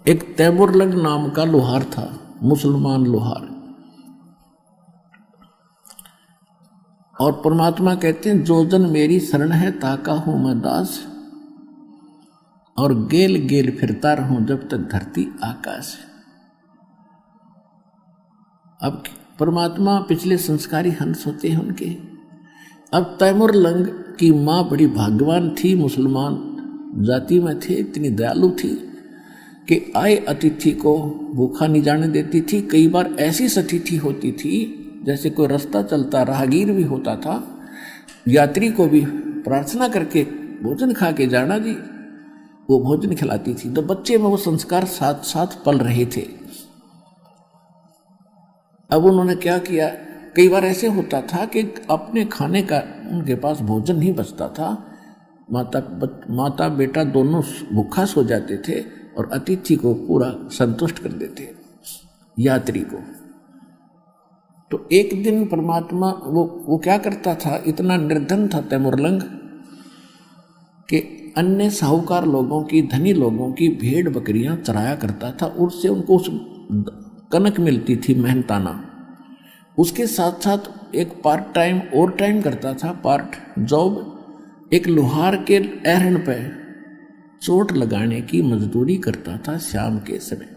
एक तैमुरलंग नाम का लोहार था, मुसलमान लोहार। और परमात्मा कहते हैं जो जन मेरी शरण है ताका हूं मैं दास, और गेल गेल फिरता रहूं जब तक धरती आकाश। अब परमात्मा पिछले संस्कारी हंस होते हैं उनके। अब तैमुरलंग की माँ बड़ी भाग्यवान थी, मुसलमान जाति में थे, इतनी दयालु थी कि आए अतिथि को भूखा नहीं जाने देती थी। कई बार ऐसी अतिथि होती थी जैसे कोई रास्ता चलता राहगीर भी होता था, यात्री को भी प्रार्थना करके भोजन खा के जाना जी, वो भोजन खिलाती थी। तो बच्चे में वो संस्कार साथ साथ पल रहे थे। अब उन्होंने क्या किया, कई बार ऐसे होता था कि अपने खाने का उनके पास भोजन नहीं बचता था, माता बेटा दोनों भूखा सो जाते थे और अतिथि को पूरा संतुष्ट कर देते, यात्री को। तो एक दिन परमात्मा वो क्या करता था, इतना निर्धन था तैमुरलंग कि अन्य साहूकार लोगों की, धनी लोगों की भेड़ बकरियां चराया करता था, उससे उनको उस कनक मिलती थी मेहनताना। उसके साथ साथ एक पार्ट टाइम और टाइम करता था, पार्ट जॉब, एक लोहार के एहन पे चोट लगाने की मजदूरी करता था शाम के समय।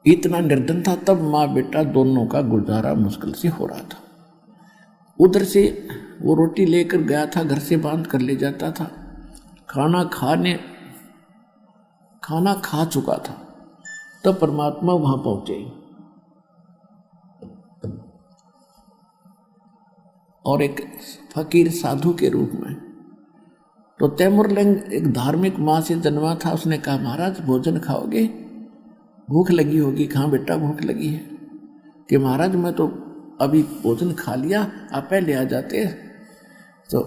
इतना निर्धन था। तब माँ बेटा दोनों का गुजारा मुश्किल से हो रहा था। उधर से वो रोटी लेकर गया था, घर से बांध कर ले जाता था। खाना खा चुका था। तब परमात्मा वहां पहुंचे और एक फकीर साधु के रूप में। तो तैमुरलंग एक धार्मिक माँ से जन्मा था। उसने कहा महाराज भोजन खाओगे, भूख लगी होगी। कहाँ बेटा भूख लगी है? कि महाराज मैं तो अभी भोजन खा लिया, आप पहले आ जाते तो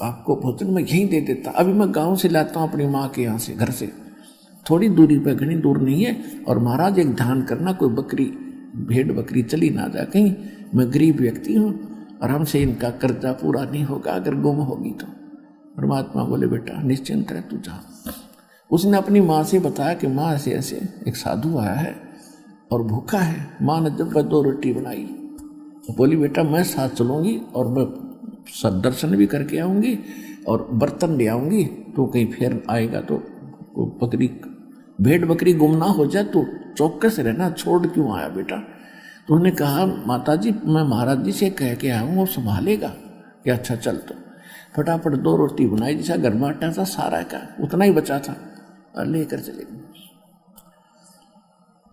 आपको भोजन मैं यहीं दे देता। अभी मैं गांव से लाता हूँ अपनी माँ के यहाँ से, घर से थोड़ी दूरी पर, घनी दूर नहीं है। और महाराज एक ध्यान करना, कोई बकरी भेड़ बकरी चली ना जा कहीं, मैं गरीब व्यक्ति हूँ और हमसे इनका कर्जा पूरा नहीं होगा अगर गुम होगी तो। परमात्मा बोले बेटा निश्चिंत रह, तू जा। उसने अपनी माँ से बताया कि माँ ऐसे ऐसे एक साधु आया है और भूखा है। माँ ने जब 2 रोटी बनाई, बोली बेटा मैं साथ चलूँगी और मैं दर्शन भी करके आऊँगी और बर्तन ले आऊँगी, तो कहीं फिर आएगा तो बकरी भेड़ बकरी गुम ना हो जाए, तो चौकस रहना, छोड़ क्यों आया बेटा? तो उन्होंने कहा माता जी मैं महाराज जी से कह के आया हूँ, वो संभालेगा। कि अच्छा चल। तो फटाफट 2 रोटी बनाई, जैसा घर में आटा था सारा का उतना ही बचा था और लेकर चले गए।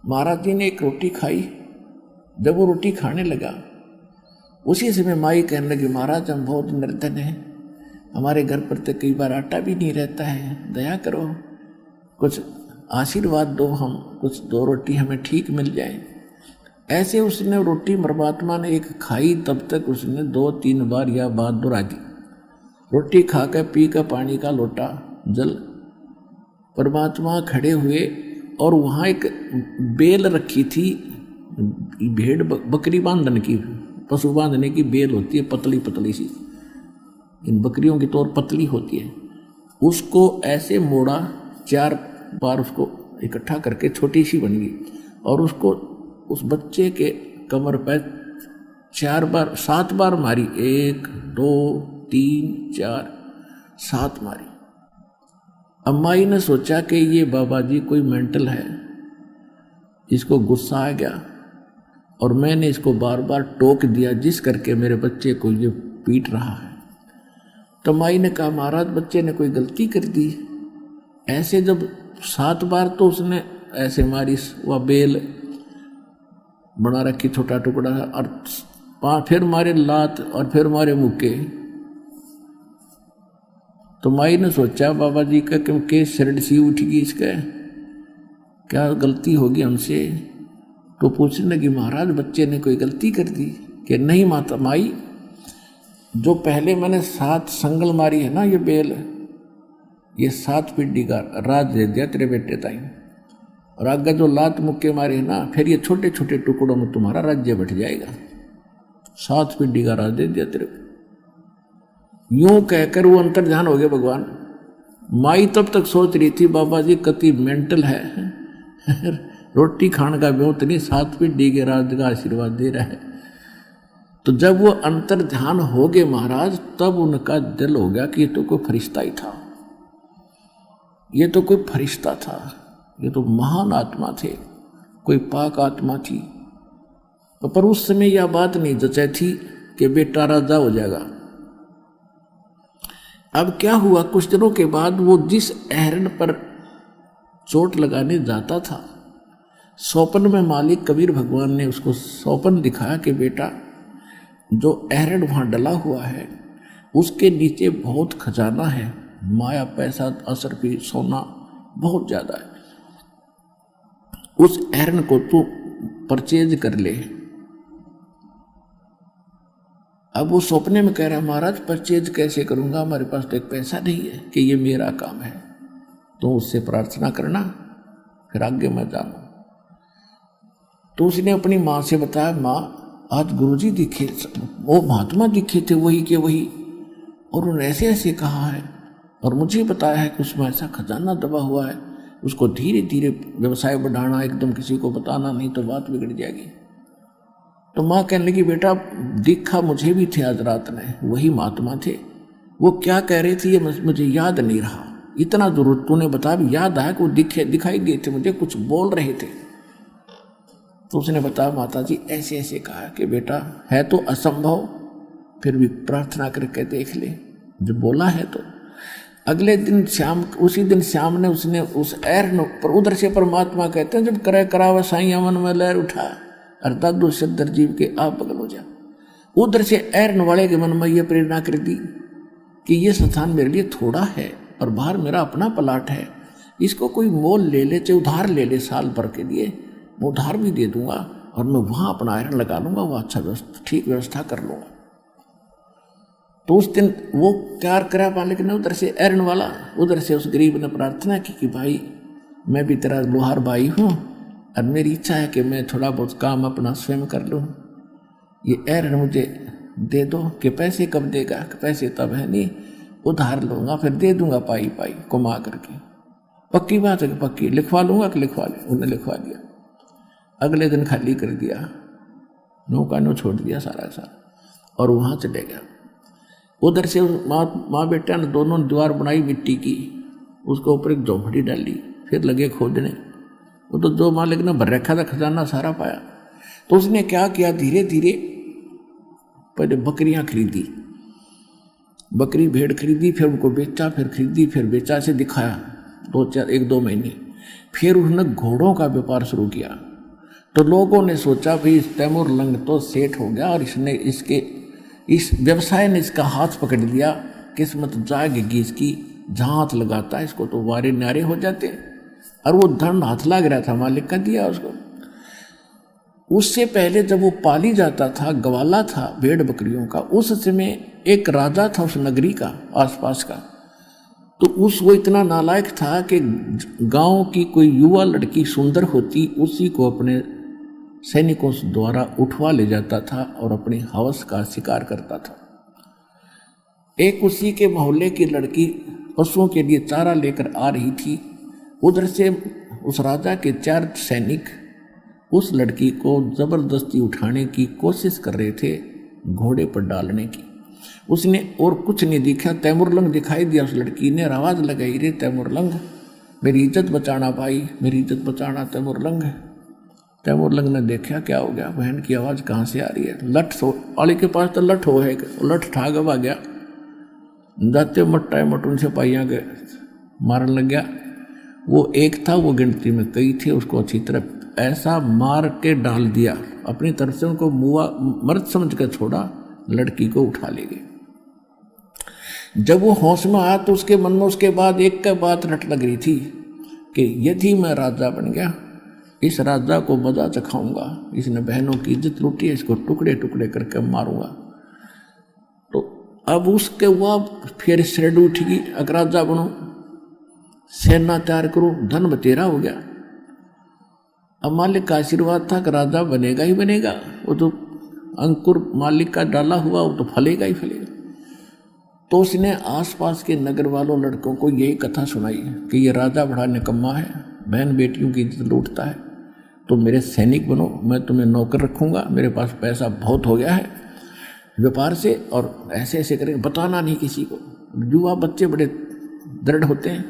महाराज जी ने एक रोटी खाई। जब वो रोटी खाने लगा उसी समय माई कहने लगी महाराज हम बहुत निर्धन हैं, हमारे घर पर तो कई बार आटा भी नहीं रहता है, दया करो, कुछ आशीर्वाद दो, हम कुछ 2 रोटी हमें ठीक मिल जाए। ऐसे उसने रोटी परमात्मा ने एक खाई, तब तक उसने 2-3 बार या बात दोहरा दी। रोटी खा कर पी कर पानी का लोटा जल। परमात्मा खड़े हुए और वहाँ एक बेल रखी थी, भेड़ बकरी बांधने की, पशु बांधने की बेल होती है पतली पतली सी, इन बकरियों की तौर पतली होती है। उसको ऐसे मोड़ा, 4 बार उसको इकट्ठा करके छोटी सी बन गई और उसको उस बच्चे के कमर पर 7 बार मारी। 1 2 3 4 7 मारी। अम्माई ने सोचा कि ये बाबा जी कोई मेंटल है, इसको गुस्सा आ गया और मैंने इसको बार बार टोक दिया जिस करके मेरे बच्चे को ये पीट रहा है। तो माई ने कहा महाराज बच्चे ने कोई गलती कर दी। ऐसे जब 7 बार तो उसने ऐसे मारी, वह बेल बना रखी छोटा टुकड़ा, और फिर मारे लात और फिर मारे मुक्के। तो माई ने सोचा बाबा जी का क्योंकि शरण सी उठ गई, इसका क्या गलती होगी हमसे। तो पूछने लगी महाराज बच्चे ने कोई गलती कर दी? कि नहीं माता माई, जो पहले मैंने 7 संगल मारी है ना ये बेल, ये 7 पीढ़ी का राज दे दिया तेरे बेटे ताई, और आगे जो लात मुक्के मारे है ना, फिर ये छोटे छोटे टुकड़ों में तुम्हारा राज्य बढ़ जाएगा। 7 पीढ़ी का राज दे दिया तेरे को। यूं कहकर वो अंतर्ध्यान हो गए भगवान। माई तब तक सोच रही थी बाबा जी कति मेंटल है रोटी खाने का बहुत नहीं, 7 पीढ़ी के राज का आशीर्वाद दे रहा है। तो जब वो अंतर ध्यान हो गए महाराज, तब उनका दिल हो गया कि ये तो कोई फरिश्ता ही था, ये तो कोई फरिश्ता था, ये तो महान आत्मा थे, कोई पाक आत्मा थी। पर उस समय यह बात नहीं जचाई थी कि बेटा राजा हो जाएगा। अब क्या हुआ, कुछ दिनों के बाद वो जिस अहरण पर चोट लगाने जाता था, स्वप्न में मालिक कबीर भगवान ने उसको स्वप्न दिखाया कि बेटा जो अहरण वहां डला हुआ है उसके नीचे बहुत खजाना है, माया पैसा असरफी सोना बहुत ज्यादा है, उस अहरण को तू परचेज कर ले। अब वो सपने में कह रहा महाराज परचेज कैसे करूंगा, हमारे पास तो एक पैसा नहीं है कि ये मेरा काम है, तो उससे प्रार्थना करना फिर आगे मैं जानू। तो उसने अपनी माँ से बताया, माँ आज गुरुजी दिखे, वो महात्मा दिखे थे वही के वही, और उन्होंने ऐसे ऐसे कहा है और मुझे बताया है कि उसमें ऐसा खजाना दबा हुआ है, उसको धीरे धीरे व्यवसाय बढ़ाना, एकदम किसी को बताना नहीं तो बात बिगड़ जाएगी। तो माँ कहने लगी बेटा दिखा मुझे भी थे आज रात में, वही महात्मा थे, वो क्या कह रहे थे ये मुझे याद नहीं रहा, इतना जरूर तूने बता भी याद आया कि वो दिखाई दिए थे मुझे, कुछ बोल रहे थे। तो उसने बताया माता जी ऐसे ऐसे कहा कि बेटा है तो असंभव, फिर भी प्रार्थना करके देख ले, जो बोला है। तो अगले दिन शाम, उसी दिन शाम ने उसने उस अहरण पर, उधर से परमात्मा कहते हैं जब करे करावा साई अमन में लहर उठा, अर्थात दो सद्दर जीव के आप बगल हो जा, उधर से अहरण वाले के मन में यह प्रेरणा कर दी कि ये स्थान मेरे लिए थोड़ा है और बाहर मेरा अपना प्लाट है, इसको कोई मोल ले ले, चाहे उधार ले ले, साल भर के लिए मैं उधार भी दे दूंगा और मैं वहां अपना आयरन लगा लूंगा, वो अच्छा ठीक व्यवस्था कर लूंगा। तो उस दिन वो तैयार करा मालिक ने उधर से अहरण वाला, उधर से उस गरीब ने प्रार्थना की कि भाई मैं भी तेरा लोहार भाई हूँ और मेरी इच्छा है कि मैं थोड़ा बहुत काम अपना स्वयं कर लूँ, ये अहरण मुझे दे दो। कि पैसे कब देगा, कि पैसे तब है नहीं, उधार लूंगा फिर दे दूंगा पाई पाई कमा करके। पक्की बात है कि पक्की, लिखवा लूंगा कि लिखवा ले। उन्हें लिखवा दिया, अगले दिन खाली कर दिया, नौका नो छोड़ दिया सारा सारा और वहाँ चले गया। उधर से माँ बेटा ने दोनों दीवार बनाई मिट्टी की, उसके ऊपर एक झोंपड़ी डाली, फिर लगे खोदने। वो तो जो मालिक ने भर रखा था खजाना सारा पाया। तो उसने क्या किया, धीरे धीरे पहले बकरियां खरीदी, बकरी भेड़ खरीदी, फिर उनको बेचा, फिर खरीदी, फिर बेचा, से दिखाया 1-2 महीने। फिर उसने घोड़ों का व्यापार शुरू किया। तो लोगों ने सोचा भाई तैमूर लंग तो सेठ हो गया और इसने इस व्यवसाय ने इसका हाथ पकड़ लिया, किस्मत जागेगी इसकी, जहाँ हाथ लगाता है इसको तो वारे न्यारे हो जाते। और वो धन हाथ लग रहा था, मालिक का दिया उसको। उससे पहले जब वो पाली जाता था, गवाला था भेड़ बकरियों का, उस समय एक राजा था उस नगरी का आसपास का। तो वो इतना नालायक था कि गांव की कोई युवा लड़की सुंदर होती, उसी को अपने सैनिकों द्वारा उठवा ले जाता था और अपनी हवस का शिकार करता था। एक उसी के मोहल्ले की लड़की पशुओं के लिए चारा लेकर आ रही थी, उधर से उस राजा के 4 सैनिक उस लड़की को जबरदस्ती उठाने की कोशिश कर रहे थे, घोड़े पर डालने की। उसने और कुछ नहीं दिखा, तैमूरलंग दिखाई दिया उस लड़की ने, आवाज लगाई, रे तैमूरलंग मेरी इज्जत बचाना भाई, मेरी इज्जत बचाना तैमूरलंग। तैमूरलंग ने देखा क्या हो गया, बहन की आवाज कहाँ से आ रही है। लठ वाले के पास तो लठ हो है, लठ ठागवा गया, जाते मट्टा मट उनसे पाइया के मारन लग गया। वो एक था, वो गिनती में कई थे, उसको अच्छी तरह ऐसा मार के डाल दिया, अपनी तरफ से उनको मुआ मर्द समझ कर छोड़ा, लड़की को उठा ले गए। जब वो होश में आया तो उसके मन में उसके बाद एक का बात रट लग रही थी कि यदि मैं राजा बन गया, इस राजा को मजा चखाऊंगा, इसने बहनों की इज्जत लूटी है, इसको टुकड़े टुकड़े करके मारूंगा। तो अब उसके हुआ फिर श्रेड उठेगी, अगर राजा बनो, सेना तैयार करो, धन बतेरा हो गया। अब मालिक का आशीर्वाद था कि राजा बनेगा ही बनेगा, वो तो अंकुर मालिक का डाला हुआ, वो तो फलेगा ही फलेगा। तो उसने आसपास के नगर वालों लड़कों को यही कथा सुनाई कि ये राजा बड़ा निकम्मा है, बहन बेटियों की इज्जत लूटता है, तो मेरे सैनिक बनो, मैं तुम्हें नौकर रखूंगा, मेरे पास पैसा बहुत हो गया है व्यापार से, और ऐसे ऐसे करेंगे, बताना नहीं किसी को। युवा बच्चे बड़े दृढ़ होते हैं,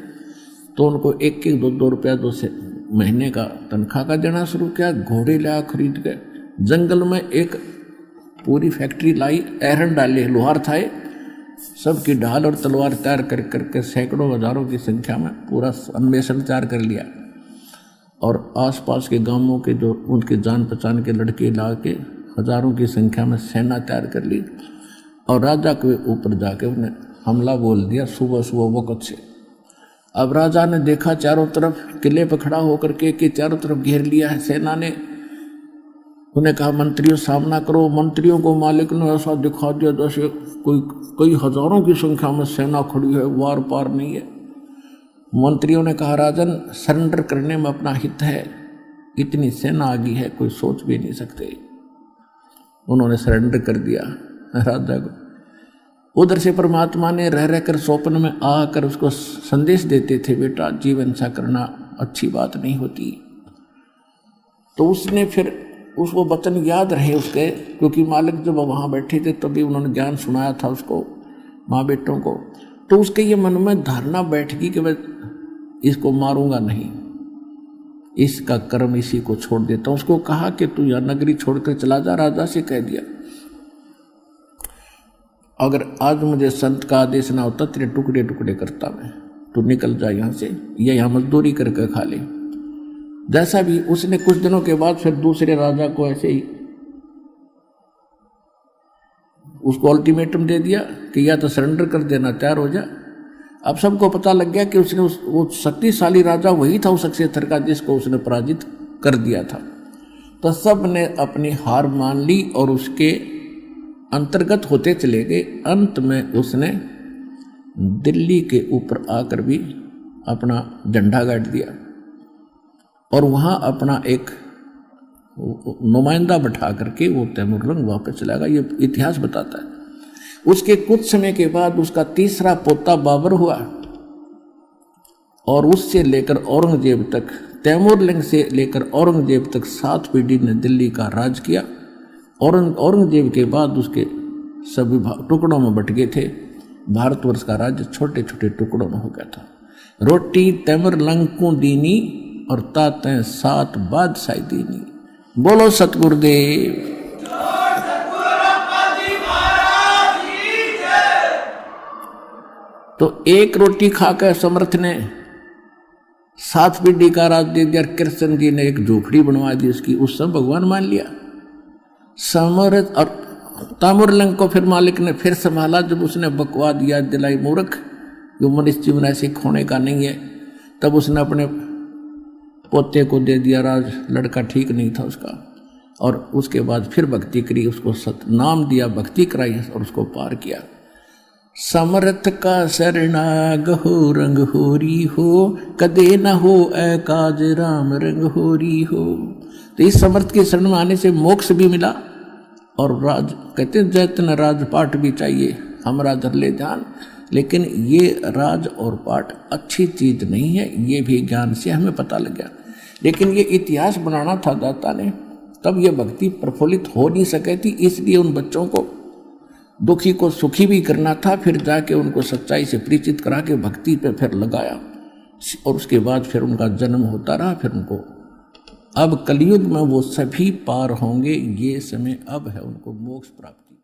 तो उनको एक एक 2-2 रुपया 2 से महीने का तनख्वाह का देना शुरू किया। घोड़े ला खरीद के जंगल में एक पूरी फैक्ट्री लाई, एरन डाले, लोहार थाए, सबकी ढाल और तलवार तैयार कर करके सैकड़ों हजारों की संख्या में पूरा अन्वेषण तैयार कर लिया, और आसपास के गांवों के जो उनके जान पहचान के लड़के ला के हजारों की संख्या में सेना तैयार कर ली, और राजा के ऊपर जाके उन्हें हमला बोल दिया सुबह सुबह वक़्त से। अब राजा ने देखा चारों तरफ किले पर खड़ा होकर के चारों तरफ घेर लिया है सेना ने। उन्हें कहा मंत्रियों सामना करो। मंत्रियों को मालिक ने ऐसा दिखा दिया जैसे कोई कई हजारों की संख्या में सेना खड़ी है, वार पार नहीं है। मंत्रियों ने कहा राजन सरेंडर करने में अपना हित है, इतनी सेना आ गई है कोई सोच भी नहीं सकते। उन्होंने सरेंडर कर दिया राजा को। उधर से परमात्मा ने रह रहकर स्वप्न में आकर उसको संदेश देते थे, बेटा जीवन सा करना अच्छी बात नहीं होती। तो उसने फिर उसको वचन याद रहे उसके, क्योंकि मालिक जब वहाँ बैठे थे तभी उन्होंने ज्ञान सुनाया था उसको, माँ बेटों को। तो उसके ये मन में धारणा बैठ गई कि मैं इसको मारूंगा नहीं, इसका कर्म इसी को छोड़ देता हूँ। उसको कहा कि तू यह नगरी छोड़कर चला जा, राजा से कह दिया अगर आज मुझे संत का आदेश ना होता तेरे टुकड़े टुकड़े करता मैं, तू निकल जा यहाँ से, या यहाँ मजदूरी करके खा ले। जैसा भी उसने कुछ दिनों के बाद फिर दूसरे राजा को ऐसे ही उसको अल्टीमेटम दे दिया कि या तो सरेंडर कर देना, तैयार हो जा। अब सबको पता लग गया कि उसने वो शक्तिशाली राजा वही था उस अक्षेत्र का जिसको उसने पराजित कर दिया था। तो सब ने अपनी हार मान ली और उसके अंतर्गत होते चले गए। अंत में उसने दिल्ली के ऊपर आकर भी अपना झंडा गाड़ दिया और वहाँ अपना एक नुमाइंदा बैठा करके वो तैमूरलंग वापस चला गया। ये इतिहास बताता है। उसके कुछ समय के बाद उसका तीसरा पोता बाबर हुआ और उससे लेकर औरंगजेब तक, तैमूरलंग से लेकर औरंगजेब तक 7 पीढ़ी ने दिल्ली का राज किया। औरंगजेब के बाद उसके सभी टुकड़ों में बट गए थे। भारतवर्ष का राज्य छोटे छोटे टुकड़ों में हो गया था। रोटी तैमूरलंग को दीनी और तातें 7 बादशाही दीनी। बोलो सतगुरुदेव। तो एक रोटी खाकर समर्थ ने 7 पीढ़ी का राज दे दिया। कृष्ण जी ने एक झोपड़ी बनवा दी उसकी, उस सब भगवान मान लिया समर्थ। और तैमूरलंग को फिर मालिक ने फिर संभाला जब उसने बकवाद याद दिलाई, मूर्ख जो मनुष्य जीवन ऐसे खोने का नहीं है। तब उसने अपने पोते को दे दिया राज, लड़का ठीक नहीं था उसका। और उसके बाद फिर भक्ति करी, उसको नाम दिया, भक्ति कराई और उसको पार किया। समर्थ का शरणाग हो रंग होरी हो, कदे न हो ए काज राम रंग होरी हो। तो इस समर्थ के शरण में आने से मोक्ष भी मिला और राज कहते हैं जैतन राजपाट भी चाहिए, हमरा धर ले ध्यान। लेकिन ये राज और पाठ अच्छी चीज नहीं है, ये भी ज्ञान से हमें पता लग गया। लेकिन ये इतिहास बनाना था दाता ने, तब ये भक्ति प्रफुल्लित हो नहीं सके थी। इसलिए उन बच्चों को दुखी को सुखी भी करना था, फिर जाके उनको सच्चाई से परिचित करा के भक्ति पे फिर लगाया और उसके बाद फिर उनका जन्म होता रहा। फिर उनको अब कलयुग में वो सभी पार होंगे, ये समय अब है उनको मोक्ष प्राप्ति।